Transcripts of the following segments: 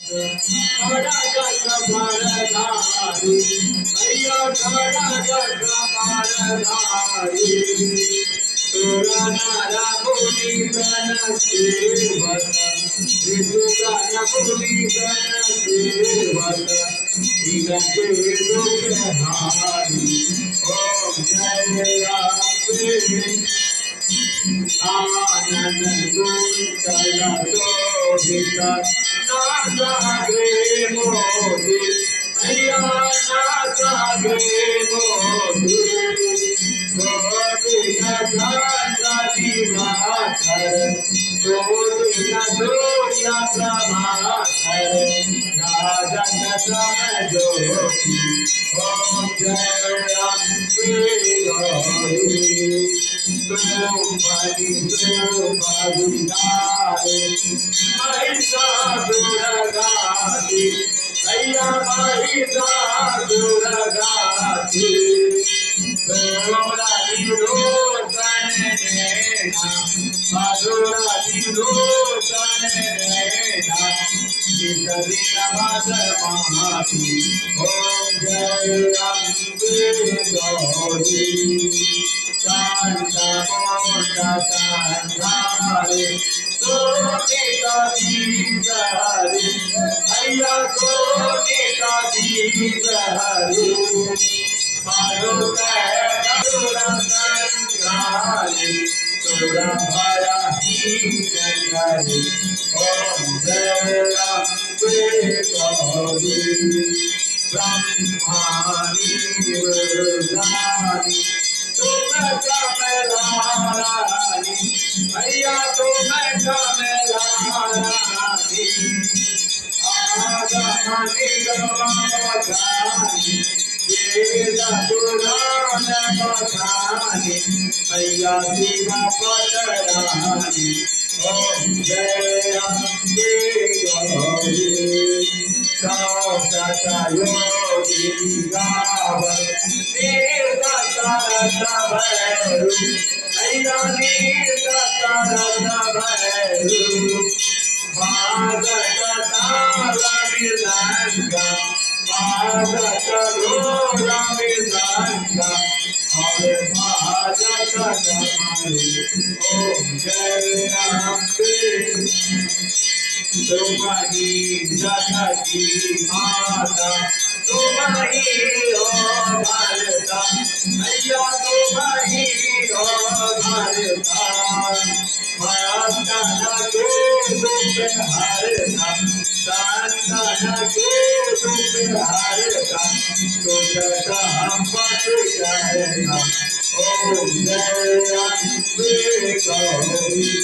थोड़ा जग मारधारी भैया थोड़ा जग मारधारी तोरा नारा मुनि सन सेवक ऋतु गान मुनि सन सेवक इनके दुख हारी ओम जय राम आनंद गुंतल शोभित नासाग्रे मोदि भैया नासाग्रे मोदि गोविंद चंद्री भास्कर गोविंद सूर्य प्रभाकर राजन समय ज्योति ओम जय अम्बे गौरी महिषासुरगाति भैया महिषासुरगाति मधुराधिरोचन नैना मधुराधिरोचन नैना महाति ओम जय Ambe Gauri Sandare, Sone Kadijari, Ayya Sone Kadijari, Marutaya Sura Sangari, Sura Bhaya Hindari, Om Jaya Gauri, Brahmani Vardhani, कमलारानी भैया तुम्हें कमलारानी आगमनी गवानी वेद पुराण बखानी भैया शिवा पटरानी ओम जय अम्बे गौरी योगी गावन भैरू भैया भैरू भागत तारा मिलंगा भागत घोरा मिलंगा और भागत हमारे ओम जय अम्बे तुम्हारी जगती माता तुम्हारी हो भारता भैया तुम्हारी हो भारता माता न को दुख हरता संता न को दुख हरता तुझका हम पट जाएगा ओम जय अम्बे गौरी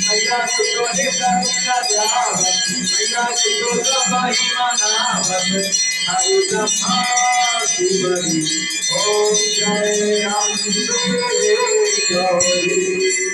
भैया सुतोरे करुणा द्यावत मैया सुतो महिमा नावत हरि ब्रह्मा शिवरी ओम जय अम्बे गौरी।